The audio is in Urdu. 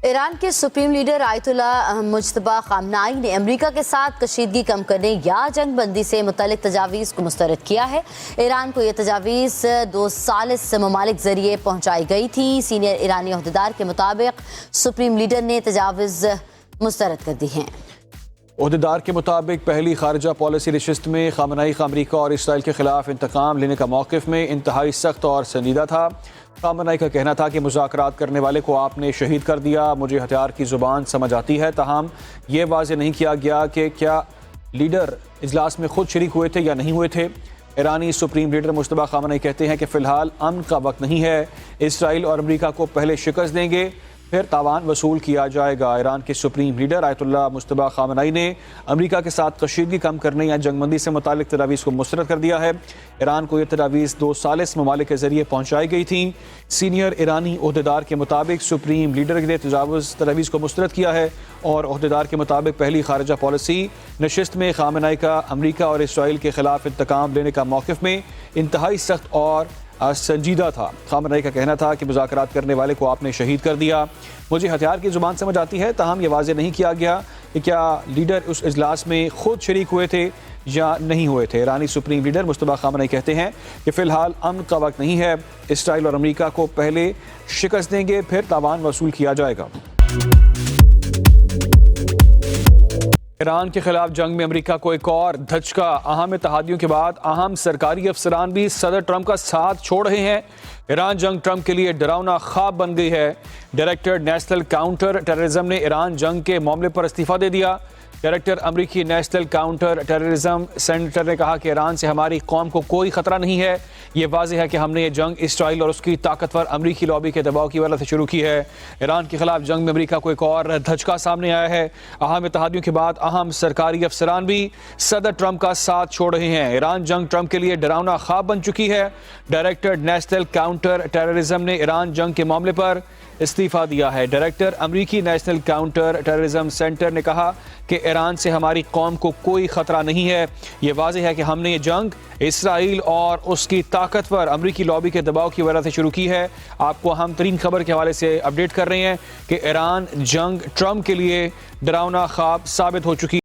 ایران کے سپریم لیڈر آیت اللہ مجتبی خامنائی نے امریکہ کے ساتھ کشیدگی کم کرنے یا جنگ بندی سے متعلق تجاویز کو مسترد کیا ہے۔ ایران کو یہ تجاویز 2 ثالث ممالک ذریعے پہنچائی گئی تھی۔ سینئر ایرانی عہدیدار کے مطابق سپریم لیڈر نے تجاویز مسترد کر دی ہیں۔ عہدیدار کے مطابق پہلی خارجہ پالیسی نشست میں خامنائی کا امریکہ اور اسرائیل کے خلاف انتقام لینے کا موقف میں انتہائی سخت اور سنجیدہ تھا۔ خامنائی کا کہنا تھا کہ مذاکرات کرنے والے کو آپ نے شہید کر دیا۔ مجھے ہتھیار کی زبان سمجھ آتی ہے، تاہم یہ واضح نہیں کیا گیا کہ کیا لیڈر اجلاس میں خود شریک ہوئے تھے یا نہیں ہوئے تھے۔ ایرانی سپریم لیڈر مجتبی خامنائی کہتے ہیں کہ فی الحال امن کا وقت نہیں ہے، اسرائیل اور امریکہ کو پہلے شکست دیں گے پھر تاوان وصول کیا جائے گا۔ ایران کے سپریم لیڈر آیت اللہ مجتبی خامنائی نے امریکہ کے ساتھ کشیدگی کم کرنے یا جنگ بندی سے متعلق تجاویز کو مسترد کر دیا ہے۔ ایران کو یہ تجاویز 2 ثالث ممالک کے ذریعے پہنچائی گئی تھیں۔ سینئر ایرانی عہدیدار کے مطابق سپریم لیڈر نے تجاویز کو مسترد کیا ہے اور عہدیدار کے مطابق پہلی خارجہ پالیسی نشست میں خامنائی کا امریکہ اور اسرائیل کے خلاف انتقام لینے کا موقف میں انتہائی سخت اور سنجیدہ تھا۔ خامنائی کا کہنا تھا کہ مذاکرات کرنے والے کو آپ نے شہید کر دیا۔ مجھے ہتھیار کی زبان سمجھ آتی ہے، تاہم یہ واضح نہیں کیا گیا کہ کیا لیڈر اس اجلاس میں خود شریک ہوئے تھے یا نہیں ہوئے تھے۔ ایرانی سپریم لیڈر مجتبی خامنائی کہتے ہیں کہ فی الحال امن کا وقت نہیں ہے، اسرائیل اور امریکہ کو پہلے شکست دیں گے پھر تاوان وصول کیا جائے گا۔ ایران کے خلاف جنگ میں امریکہ کو ایک اور دھچکا۔ اہم اتحادیوں کے بعد اہم سرکاری افسران بھی صدر ٹرمپ کا ساتھ چھوڑ رہے ہیں۔ ایران جنگ ٹرمپ کے لیے ڈراؤنا خواب بن گئی ہے۔ ڈائریکٹر نیشنل کاؤنٹر ٹیررزم نے ایران جنگ کے معاملے پر استعفیٰ دے دیا۔ ڈائریکٹر امریکی نیشنل کاؤنٹر ٹیررزم سینٹر نے کہا کہ ایران سے ہماری قوم کو کوئی خطرہ نہیں ہے۔ یہ واضح ہے کہ ہم نے یہ جنگ اسرائیل اور اس کی طاقتور امریکی لابی کے دباؤ کی وجہ سے شروع کی ہے۔ ایران کے خلاف جنگ میں امریکہ کو ایک اور دھچکا سامنے آیا ہے۔ اہم اتحادیوں کے بعد اہم سرکاری افسران بھی صدر ٹرمپ کا ساتھ چھوڑ رہے ہیں۔ ایران جنگ ٹرمپ کے لیے ڈراؤنا خواب بن چکی ہے۔ ڈائریکٹر نیشنل کاؤنٹر ٹیررزم نے ایران جنگ کے معاملے پر استعفیٰ دیا ہے۔ ڈائریکٹر امریکی نیشنل کاؤنٹر ٹیررزم سینٹر نے کہا کہ ایران سے ہماری قوم کو کوئی خطرہ نہیں ہے۔ یہ واضح ہے کہ ہم نے یہ جنگ اسرائیل اور اس کی طاقتور امریکی لابی کے دباؤ کی وجہ سے شروع کی ہے۔ آپ کو اہم ترین خبر کے حوالے سے اپڈیٹ کر رہے ہیں کہ ایران جنگ ٹرمپ کے لیے ڈراؤنا خواب ثابت ہو چکی ہے۔